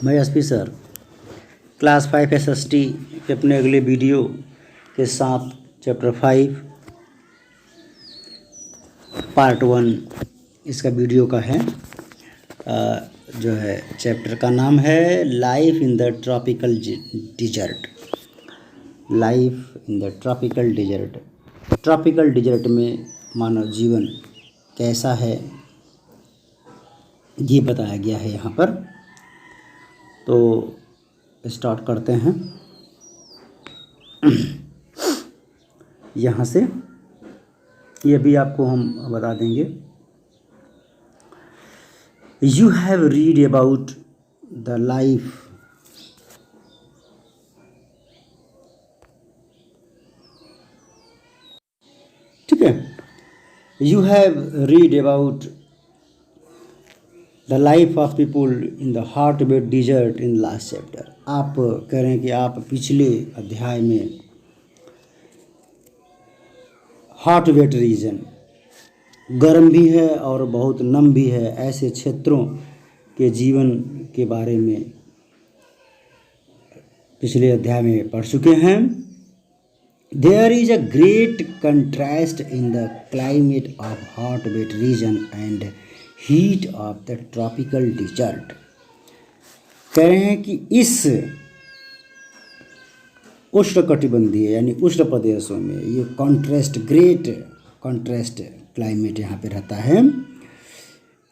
मैं SP sir class 5 SST के अपने अगले वीडियो के साथ चैप्टर 5 पार्ट 1 इसका वीडियो का है। जो है चैप्टर का नाम है life in the tropical desert. Life in the tropical desert. Tropical desert में मानव जीवन कैसा है ये बताया गया है यहाँ पर। तो स्टार्ट करते हैं यहाँ से। ये भी आपको हम बता देंगे। You have read about the life ठीक है। You have read about the life of people in the hot wet desert in last chapter. आप कह रहे हैं कि आप पिछले अध्याय में हॉट वेट रीजन, गर्म भी है और बहुत नम भी है, ऐसे क्षेत्रों के जीवन के बारे में पिछले अध्याय में पढ़ चुके हैं। There is a great contrast in the climate of hot wet region and heat of the tropical desert. कह रहे हैं कि इस उष्णकटिबंधीय यानी उष्ण प्रदेशों में ये ग्रेट कॉन्ट्रास्ट क्लाइमेट यहाँ पे रहता है।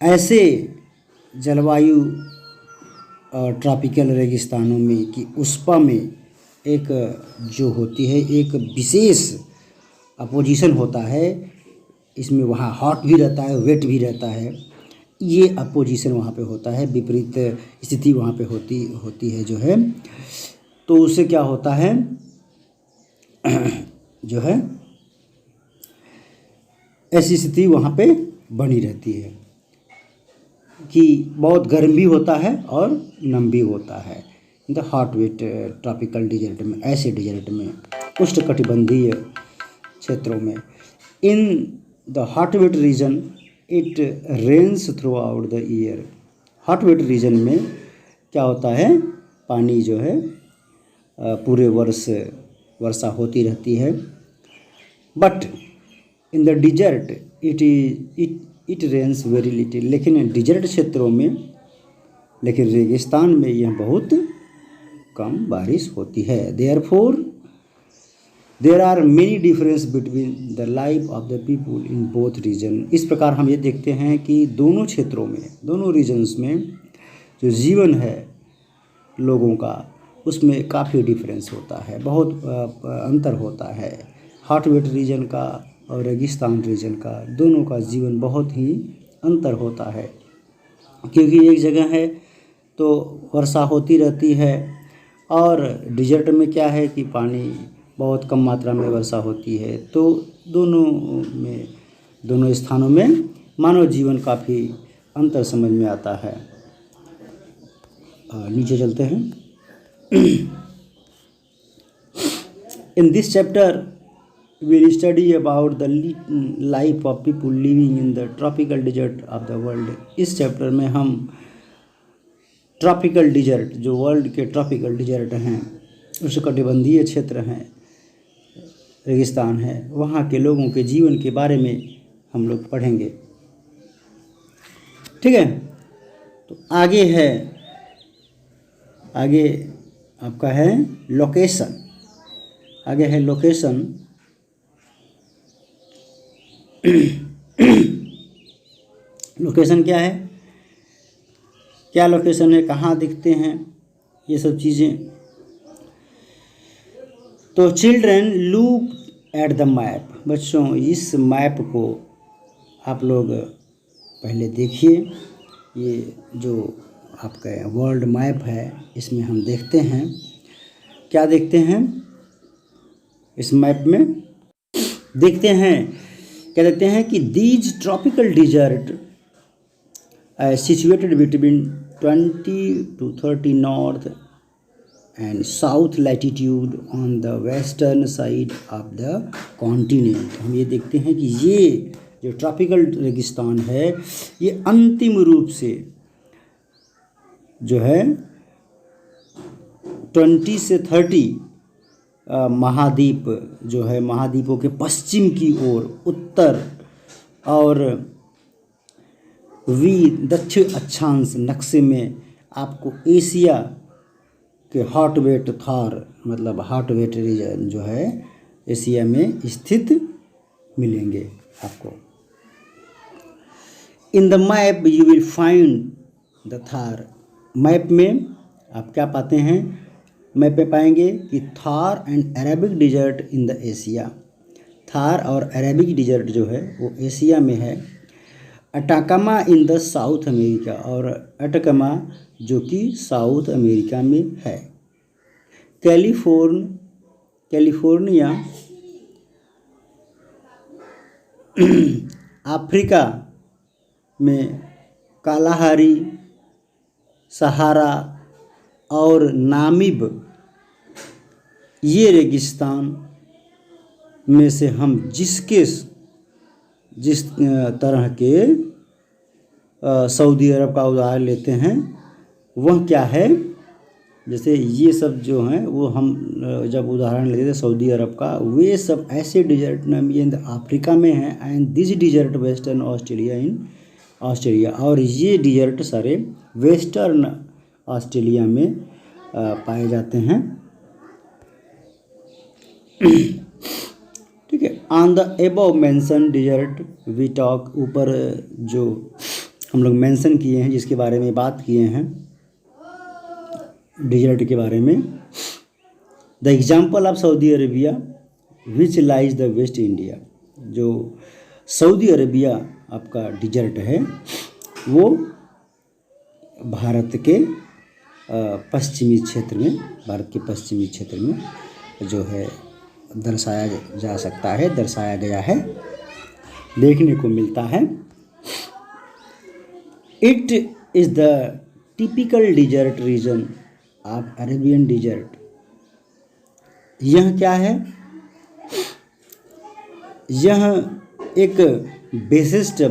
ऐसे जलवायु और ट्रॉपिकल रेगिस्तानों में कि उष्मा में एक जो होती है एक विशेष अपोजिशन होता है। इसमें वहाँ हॉट भी रहता है, वेट भी रहता है। ये अपोजिशन वहाँ पे होता है, विपरीत स्थिति वहाँ पे होती है जो है। तो उससे क्या होता है जो है ऐसी स्थिति वहाँ पे बनी रहती है कि बहुत गर्म भी होता है और नम भी होता है। The hot wet tropical desert में, ऐसे डिजर्ट में, उष्णकटिबंधीय क्षेत्रों में, in the hot wet region it rains throughout the year. Hot wet region में क्या होता है, पानी जो है पूरे वर्षा होती रहती है। But in the desert it rains very little. लेकिन डिजर्ट क्षेत्रों में, लेकिन रेगिस्तान में यह बहुत कम बारिश होती है। Therefore there are many difference between the life of the people in both region. इस प्रकार हम ये देखते हैं कि दोनों क्षेत्रों में, दोनों रीजन्स में जो जीवन है लोगों का, उसमें काफ़ी डिफरेंस होता है, बहुत अंतर होता है। हॉट वेट रीजन का और रेगिस्तान रीजन का, दोनों का जीवन बहुत ही अंतर होता है। क्योंकि एक जगह है तो वर्षा होती रहती है और डिजर्ट में क्या है कि पानी बहुत कम मात्रा में वर्षा होती है। तो दोनों स्थानों में मानव जीवन काफ़ी अंतर समझ में आता है। नीचे चलते हैं। In this chapter we will study about the life of people living in the tropical desert of the world। इस चैप्टर में हम ट्रॉपिकल डिजर्ट, जो वर्ल्ड के ट्रॉपिकल डिजर्ट हैं, उष्णकटिबंधीय क्षेत्र हैं, रेगिस्तान है, वहाँ के लोगों के जीवन के बारे में हम लोग पढ़ेंगे। ठीक है। तो आगे आपका है लोकेशन। आगे है लोकेशन। लोकेशन क्या है, क्या लोकेशन है, कहाँ दिखते हैं, ये सब चीज़ें। तो children look at the map. बच्चों इस मैप को आप लोग पहले देखिए। ये जो आपका वर्ल्ड मैप है, इसमें हम देखते हैं, क्या देखते हैं इस मैप में, देखते हैं क्या देखते हैं कि these tropical desert situated between 20 to 30 north and south latitude on the western side of the continent. हम ये देखते हैं कि ये जो ट्रॉपिकल रेगिस्तान है, ये अंतिम रूप से जो है 20 से 30 महाद्वीप जो है, महाद्वीपों के पश्चिम की ओर, उत्तर और दक्षिण अक्षांश नक्शे में आपको एशिया के हॉट वेट थार, मतलब हॉट वेट रीजन जो है एशिया में स्थित मिलेंगे आपको। In the map you will find the Thar. Map में आप क्या पाते हैं? मैप में पाएंगे कि Thar and Arabic desert in the Asia. Thar और अरेबिक डिजर्ट जो है वो एशिया में है। Atacama in the South America, और अटाकामा जो कि साउथ अमेरिका में है। कैलिफोर्निया अफ्रीका में, कालाहारी, सहारा और नामीब, ये रेगिस्तान में से हम जिस तरह के सऊदी अरब का उदाहरण लेते हैं वह क्या है? जैसे ये सब जो हैं वो हम जब उदाहरण लेते थे सऊदी अरब का, वे सब ऐसे डिजर्ट नामीब अफ्रीका में हैं, and this desert western Australia in Australia, और ये डिजर्ट सारे वेस्टर्न ऑस्ट्रेलिया में पाए जाते हैं। ठीक है। On the above mention desert we talk, ऊपर जो हम लोग मेंशन किए हैं, जिसके बारे में बात किए हैं डिजर्ट के बारे में, the example of Saudi Arabia which lies the waste India, जो सऊदी अरेबिया आपका डिजर्ट है वो भारत के पश्चिमी क्षेत्र में, भारत के पश्चिमी क्षेत्र में जो है दर्शाया जा सकता है, दर्शाया गया है, देखने को मिलता है। It is the typical desert region of Arabian desert. यह क्या है? यह एक विशिष्ट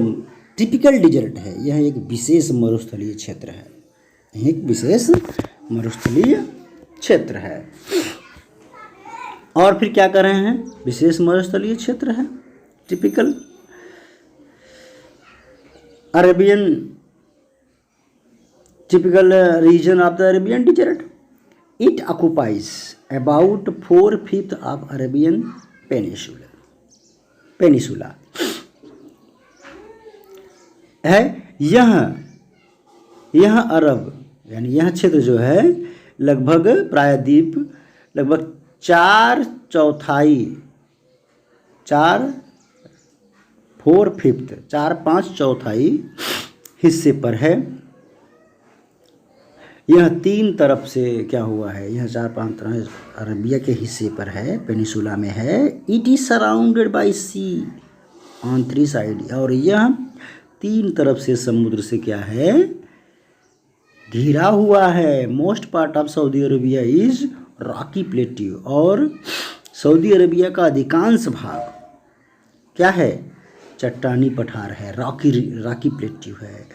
टिपिकल डिजर्ट है, यह एक विशेष मरुस्थलीय क्षेत्र है, एक विशेष मरुस्थलीय क्षेत्र है। और फिर क्या कर रहे हैं? विशेष मरुस्थलीय क्षेत्र है, typical region of the Arabian desert. It occupies about 4/5 of Arabian Peninsula है। यह अरब यानी यह क्षेत्र जो है लगभग प्रायद्वीप लगभग 4/5 हिस्से पर है। यह 3 तरफ से क्या हुआ है? यह 4-5 तरह अरबिया के हिस्से पर है, पेनिसुला में है। It is surrounded by sea on 3 side, और यह 3 तरफ से समुद्र से क्या है? घिरा हुआ है। Most part of Saudi Arabia is Rocky plateau, और सऊदी अरेबिया का अधिकांश भाग क्या है? चट्टानी पठार है, रॉकी प्लेट्यू है।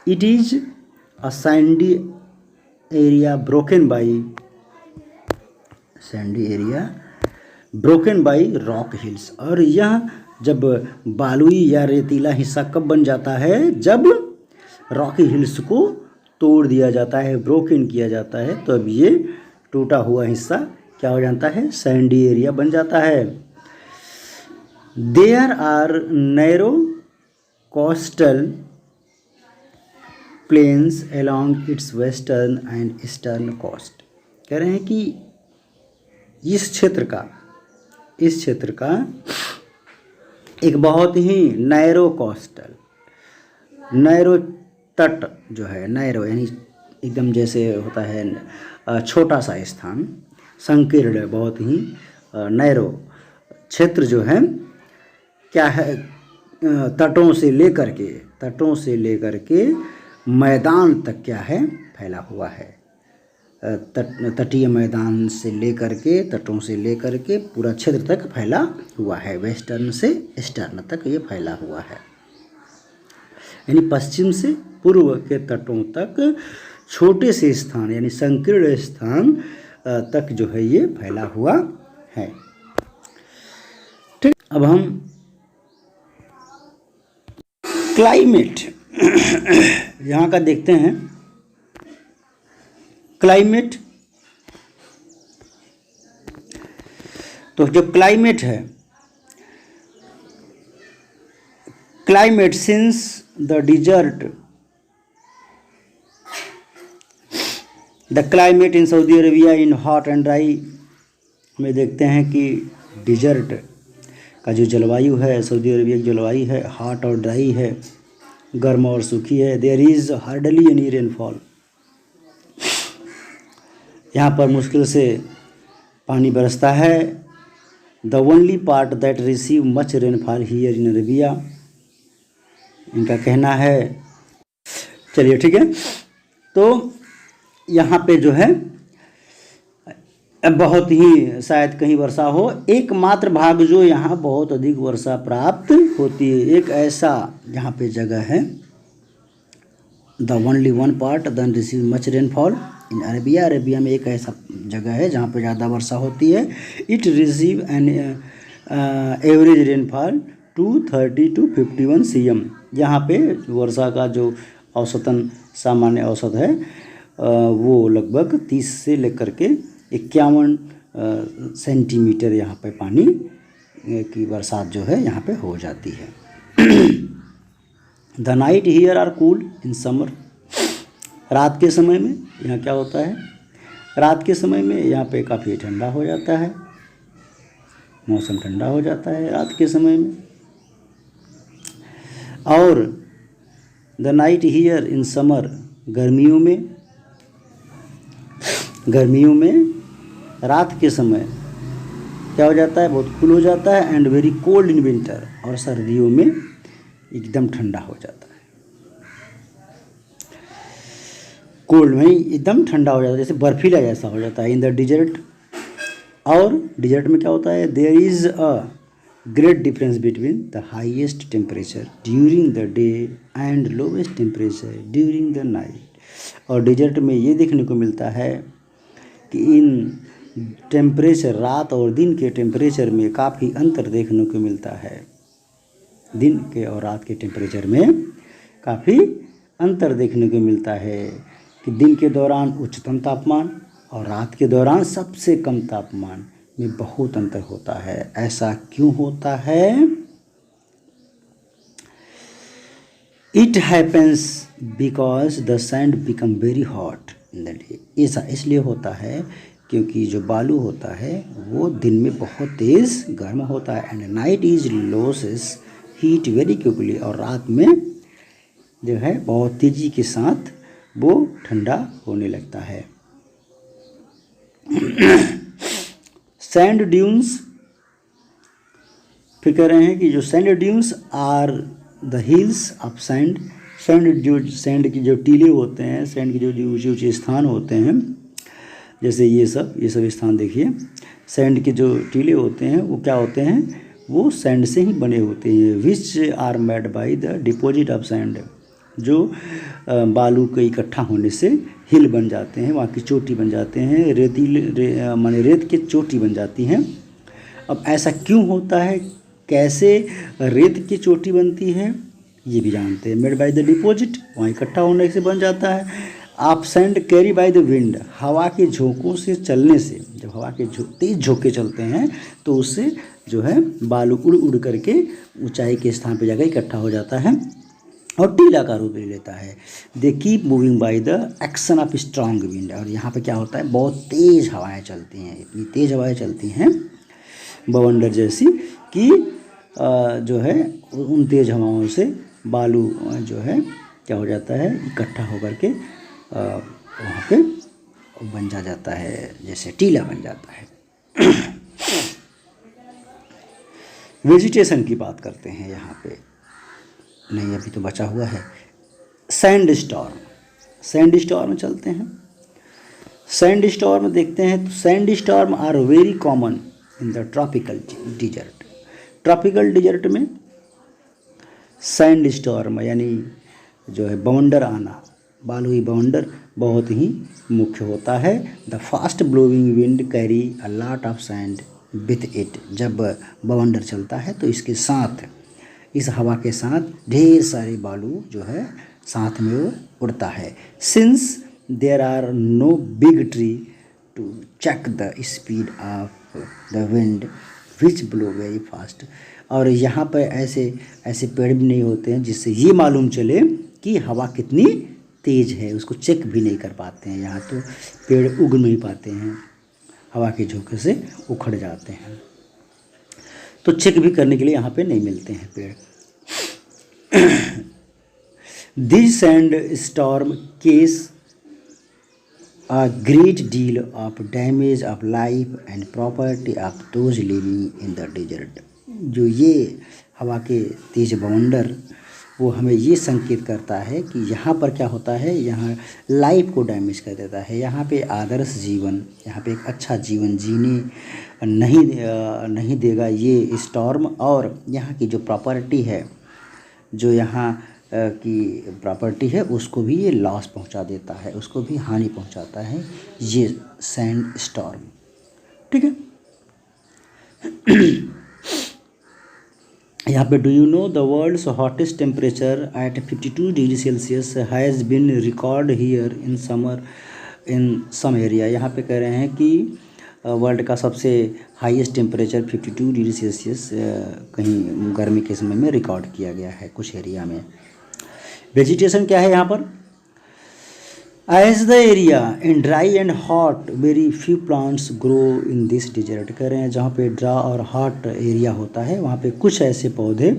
It is a Sandy area broken by rock hills, और यह जब बालुई या रेतीला हिस्सा कब बन जाता है? जब रॉकी हिल्स को तोड़ दिया जाता है, ब्रोकन किया जाता है, तो अब ये टूटा हुआ हिस्सा क्या हो जाता है? सैंडी एरिया बन जाता है। There are narrow coastal plains along its western and eastern coast. कह रहे हैं कि इस क्षेत्र का एक बहुत ही नैरो तट जो है, नैरो यानी एकदम जैसे होता है छोटा सा स्थान, संकीर्ण बहुत ही नैरो क्षेत्र जो है क्या है? तटों से लेकर के मैदान तक क्या है? फैला हुआ है। तटीय मैदान से लेकर के, तटों से लेकर के पूरा क्षेत्र तक फैला हुआ है, वेस्टर्न से ईस्टर्न तक ये फैला हुआ है। यानी पश्चिम से पूर्व के तटों तक छोटे से स्थान यानी संकीर्ण स्थान तक जो है ये फैला हुआ है। ठीक, अब हम क्लाइमेट यहाँ का देखते हैं। क्लाइमेट, तो जो क्लाइमेट है, climate since the dessert, the climate in Saudi Arabia in hot and dry, में देखते हैं कि डिजर्ट का जो जलवायु है, सऊदी अरेबिया की जलवायु है, हॉट और ड्राई है, गर्म और सूखी है। There is hardly any rainfall, यहाँ पर मुश्किल से पानी बरसता है। The only part that receive much rainfall here in Arabia, इनका कहना है। चलिए ठीक है, तो यहाँ पे जो है बहुत ही शायद कहीं वर्षा हो, एकमात्र भाग जो यहाँ बहुत अधिक वर्षा प्राप्त होती है, एक ऐसा यहाँ पे जगह है, the only one part than receive much rainfall in Arabia, Arabia में एक ऐसा जगह है जहाँ पे ज़्यादा वर्षा होती है। It receive an average rainfall 230 to 51 cm, यहाँ पे वर्षा का जो औसतन सामान्य औसत है वो लगभग 30 से लेकर के 51 सेंटीमीटर यहाँ पे पानी की बरसात जो है यहाँ पे हो जाती है। The night here are cool in summer, रात के समय में यहाँ क्या होता है, रात के समय में यहाँ पे काफ़ी ठंडा हो जाता है, मौसम ठंडा हो जाता है रात के समय में। और the night here in summer, गर्मियों में रात के समय क्या हो जाता है, बहुत कूल हो जाता है। And very cold in winter, और सर्दियों में एकदम ठंडा हो जाता है, कोल्ड में एकदम ठंडा हो जाता है, जैसे बर्फीला जैसा हो जाता है। इन द डिजर्ट, और डिजर्ट में क्या होता है, there is a great difference between the highest temperature during the day and lowest temperature during the night. और डिजर्ट में ये देखने को मिलता है कि इन टेम्परेचर, रात और दिन के टेम्परेचर में काफ़ी अंतर देखने को मिलता है। दिन के और रात के टेम्परेचर में काफ़ी अंतर देखने को मिलता है कि दिन के दौरान उच्चतम तापमान और रात के दौरान सबसे कम तापमान में बहुत अंतर होता है। ऐसा क्यों होता है? It happens because the sand become very hot in the day. ऐसा इसलिए होता है क्योंकि जो बालू होता है वो दिन में बहुत तेज़ गर्म होता है। And night is losses heat very quickly, और रात में जो है बहुत तेज़ी के साथ वो ठंडा होने लगता है। सैंड ड्यून्स, फिर कह रहे हैं कि जो sand dunes are the hills of sand. Sand की जो टीले होते हैं, सैंड के जो ऊँचे ऊँचे स्थान होते हैं, जैसे ये सब स्थान देखिए, सैंड के जो टीले होते हैं वो क्या होते हैं, वो सैंड से ही बने होते हैं। Which are made by the deposit of sand, जो बालू के इकट्ठा होने से हिल बन जाते हैं, वहाँ की चोटी बन जाते हैं, माने रेत की चोटी बन जाती हैं। अब ऐसा क्यों होता है, कैसे रेत की चोटी बनती है, ये भी जानते हैं। मेड बाय द डिपॉजिट, वहाँ इकट्ठा होने से बन जाता है। आप sand carry by the wind, हवा के झोंकों से चलने से, जब हवा के तेज झोंके चलते हैं तो उससे जो है बालू उड़ उड़ करके ऊंचाई के स्थान पर जाकर इकट्ठा हो जाता है और टीला का रूप ले लेता है। They keep moving by the action of strong wind. और यहाँ पे क्या होता है, बहुत तेज़ हवाएं चलती हैं, इतनी तेज़ हवाएं चलती हैं बवंडर जैसी कि जो है उन तेज़ हवाओं से बालू जो है क्या हो जाता है, इकट्ठा होकर के वहाँ पे बन जाता है, जैसे टीला बन जाता है। वेजिटेशन की बात करते हैं यहाँ पे, नहीं अभी तो बचा हुआ है। सैंड स्टॉर्म चलते हैं। सैंड स्टॉर्म देखते हैं तो sand storm are very common in the tropical desert. Tropical desert में सैंड स्टॉर्म यानी जो है बवंडर आना, बालुई बवंडर बहुत ही मुख्य होता है। The fast blowing wind carry a lot of sand with it. जब बवंडर चलता है तो इसके साथ, इस हवा के साथ ढेर सारे बालू जो है साथ में वो उड़ता है। Since there are no big tree to check the speed of the wind which blow very fast. और यहाँ पर ऐसे पेड़ भी नहीं होते हैं जिससे ये मालूम चले कि हवा कितनी तेज़ है, उसको चेक भी नहीं कर पाते हैं। यहाँ तो पेड़ उग नहीं पाते हैं, हवा के झोंके से उखड़ जाते हैं, तो चेक भी करने के लिए यहाँ पे नहीं मिलते हैं पेड़। This sand storm case a great deal of damage of life and property of those living in the desert। जो ये हवा के तेज बवंडर वो हमें ये संकेत करता है कि यहाँ पर क्या होता है, यहाँ लाइफ को डैमेज कर देता है। यहाँ पे आदर्श जीवन, यहाँ पे एक अच्छा जीवन जीने नहीं देगा ये स्टॉर्म। और यहाँ की जो प्रॉपर्टी है, जो यहाँ की प्रॉपर्टी है, उसको भी ये लॉस पहुंचा देता है, उसको भी हानि पहुंचाता है ये सैंड स्टॉर्म। ठीक है। यहाँ पे do you know the world's hottest temperature at 52 degree Celsius has been record here in summer in some area. यहाँ पे कह रहे हैं कि वर्ल्ड का सबसे हाईएस्ट टेम्परेचर 52 डिग्री सेल्सियस कहीं गर्मी के समय में रिकॉर्ड किया गया है कुछ एरिया में। वेजिटेशन क्या है यहाँ पर, as the area in dry and hot very few plants grow in this desert. कह रहे हैं जहाँ पे ड्रा और हॉट एरिया होता है वहाँ पे कुछ ऐसे पौधे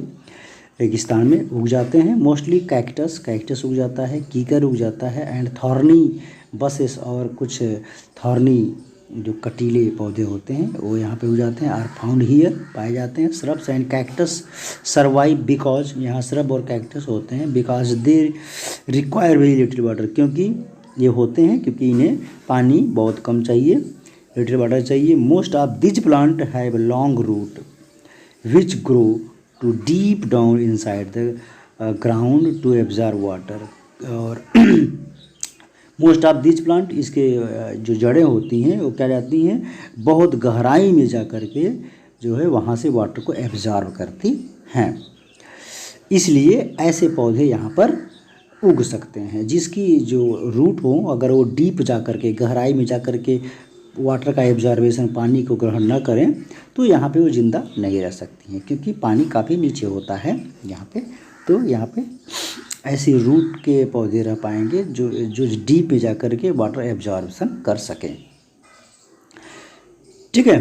रेगिस्तान में उग जाते हैं। मोस्टली कैक्टस उग जाता है, कीकर उग जाता है, एंड थॉर्नी बसेस और कुछ थॉर्नी जो कटीले पौधे होते हैं वो यहाँ पे उग जाते हैं। आर फाउंड हियर, पाए जाते हैं। Shrubs and cactus survive because, यहाँ श्रब और कैक्टस होते हैं because they require very little water, क्योंकि ये होते हैं क्योंकि इन्हें पानी बहुत कम चाहिए, लिटिल वाटर चाहिए। Most of these plant have long root which grow to deep down inside the ground to absorb water. और मोस्ट ऑफ दिज प्लांट, इसके जो जड़ें होती हैं वो क्या जाती हैं, बहुत गहराई में जा कर के जो है वहाँ से वाटर को एब्जॉर्ब करती हैं। इसलिए ऐसे पौधे यहाँ पर उग सकते हैं जिसकी जो रूट हो, अगर वो डीप जा कर के, गहराई में जा कर के वाटर का एब्जॉर्बेशन, पानी को ग्रहण न करें तो यहाँ पे वो ज़िंदा नहीं रह सकती हैं, क्योंकि पानी काफ़ी नीचे होता है यहाँ पे। तो यहाँ पे ऐसे रूट के पौधे रह पाएंगे जो डीप में जा कर के वाटर एब्जॉर्बेशन कर सकें। ठीक है।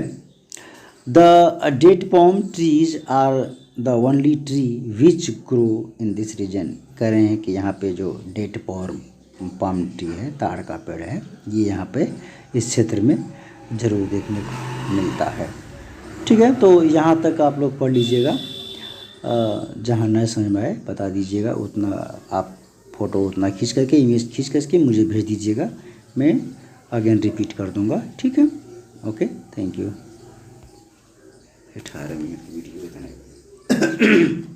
The date palm trees are the only tree which grow in this region. कह रहे हैं कि यहाँ पे जो डेट पाम ट्री है, ताड़ का पेड़ है, ये यहाँ पे इस क्षेत्र में ज़रूर देखने को मिलता है। ठीक है। तो यहाँ तक आप लोग पढ़ लीजिएगा, जहाँ न समझ में आए बता दीजिएगा, उतना आप फ़ोटो उतना खींच करके, इमेज खींच करके मुझे भेज दीजिएगा, मैं अगेन रिपीट कर दूँगा। ठीक है। Okay, thank you. 18 minute video इतना